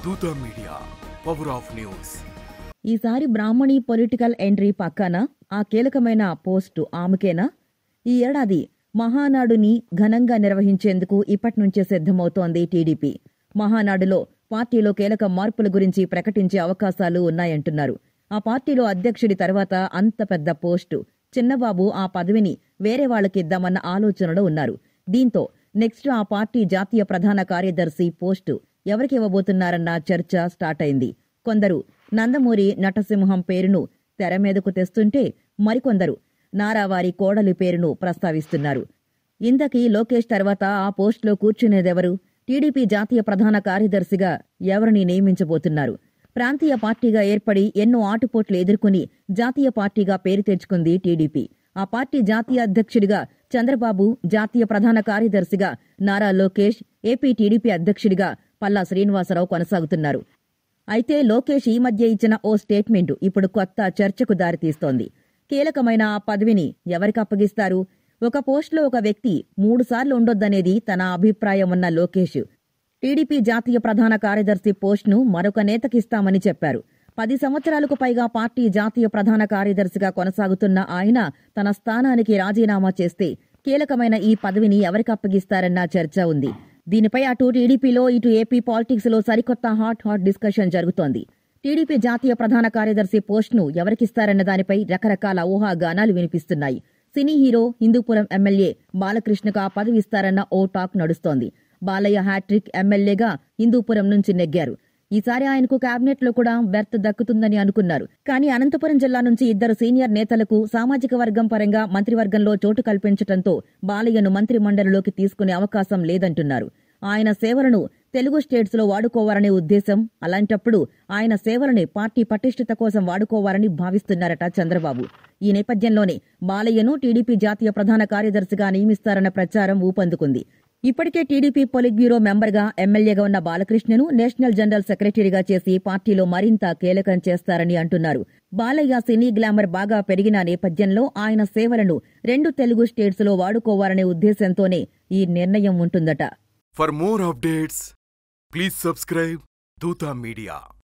దూత media, power of news. ఈసారి బ్రాహ్మణి political entry పక్కన ఆ కీలకమైన పోస్టు ఆమెకేనా? ఈ ఏడాది మహానాడుని ఘనంగా నిర్వహించేందుకు ఇప్పటినుంచే సిద్ధమవుతోంది టీడీపీ. మహానాడులో పార్టీలో కీలక మార్పుల గురించి ప్రకటించే అవకాశాలు ఉన్నాయంటున్నారు. ఆ పార్టీలో అధ్యక్షుడి తర్వాత అంత పెద్ద పోస్టు చిన్నబాబు ఆ పదవిని వేరే వాళ్ళకిద్దామన్న ఆలోచనలో ఉన్నారు. దీంతో నెక్స్ట్ ఆ పార్టీ జాతీయ ప్రధాన కార్యదర్శి పోస్టు ఎవరికి ఇవ్వబోతున్నారన్న చర్చ స్టార్ట్ అయింది. కొందరు నందమూరి నటసింహం పేరును తెర మీదకు తెస్తుంటే మరికొందరు నారావారి కోడలి పేరును ప్రస్తావిస్తున్నారు. ఇంతకీ లోకేష్ తర్వాత ఆ పోస్టులో కూర్చునేదెవరు? టీడీపీ జాతీయ ప్రధాన కార్యదర్శిగా ఎవరిని నియమించబోతున్నారు? ప్రాంతీయ పార్టీగా ఏర్పడి ఎన్నో ఆటుపోట్లు ఎదుర్కొని జాతీయ పార్టీగా పేరు తెచ్చుకుంది టీడీపీ. ఆ పార్టీ జాతీయ అధ్యక్షుడిగా చంద్రబాబు, జాతీయ ప్రధాన కార్యదర్శిగా నారా లోకేష్, ఏపీ టీడీపీ అధ్యక్షుడిగా పల్లా శ్రీనివాసరావు కొనసాగుతున్నారు. అయితే లోకేష్ ఈ మధ్య ఇచ్చిన ఓ స్టేట్మెంటు ఇప్పుడు కొత్త చర్చకు దారితీస్తోంది. కీలకమైన ఆ పదవిని ఎవరికి అప్పగిస్తారు? ఒక పోస్టులో ఒక వ్యక్తి 3 సార్లు ఉండొద్దనేది తన అభిప్రాయం ఉన్న లోకేష్ టీడీపీ జాతీయ ప్రధాన కార్యదర్శి పోస్టును మరొక నేతకిస్తామని చెప్పారు. 10 సంవత్సరాలకు పైగా పార్టీ జాతీయ ప్రధాన కార్యదర్శిగా కొనసాగుతున్న ఆయన తన స్థానానికి రాజీనామా చేస్తే కీలకమైన ఈ పదవిని ఎవరికి అప్పగిస్తారన్న చర్చ ఉంది. దీనిపై అటు టీడీపీలో ఇటు ఏపీ పాలిటిక్స్ లో సరికొత్త హాట్ డిస్కషన్ జరుగుతోంది. టీడీపీ జాతీయ ప్రధాన కార్యదర్శి పోస్టును ఎవరికిస్తారన్న దానిపై రకరకాల ఊహాగానాలు వినిపిస్తున్నాయి. సినీ హీరో, హిందూపురం ఎమ్మెల్యే బాలకృష్ణకు ఆ పదవి ఇస్తారన్న ఓ టాక్ నడుస్తోంది. బాలయ్య హ్యాట్రిక్ ఎమ్మెల్యేగా హిందూపురం నుంచి నెగ్గారు. ఈసారి ఆయనకు కేబినెట్ లో కూడా బెర్త్ దక్కుతుందని అనుకున్నారు. కానీ అనంతపురం జిల్లా నుంచి 2 సీనియర్ నేతలకు సామాజిక వర్గం పరంగా మంత్రివర్గంలో చోటు కల్పించడంతో బాలయ్యను మంత్రిమండలిలోకి తీసుకునే అవకాశం లేదంటున్నారు. ఆయన సేవలను తెలుగు స్టేట్స్ లో వాడుకోవాలనే ఉద్దేశం. అలాంటప్పుడు ఆయన సేవలని పార్టీ పటిష్టత కోసం వాడుకోవాలని భావిస్తున్నారట చంద్రబాబు. ఈ నేపథ్యంలోనే బాలయ్యను టీడీపీ జాతీయ ప్రధాన కార్యదర్శిగా నియమిస్తారన్న ప్రచారం ఊపందుకుంది. ఇప్పటికే టీడీపీ పొలిట్ బ్యూరో మెంబర్గా, ఎమ్మెల్యేగా ఉన్న బాలకృష్ణను నేషనల్ జనరల్ సెక్రటరీగా చేసి పార్టీలో మరింత కీలకం చేస్తారని అంటున్నారు. బాలయ్య సినీ గ్లామర్ బాగా పెరిగిన నేపథ్యంలో ఆయన సేవలను 2 తెలుగు స్టేట్స్ లో వాడుకోవాలనే ఉద్దేశంతోనే ఈ నిర్ణయం ఉంటుందట. For more updates, please subscribe Dutha Media.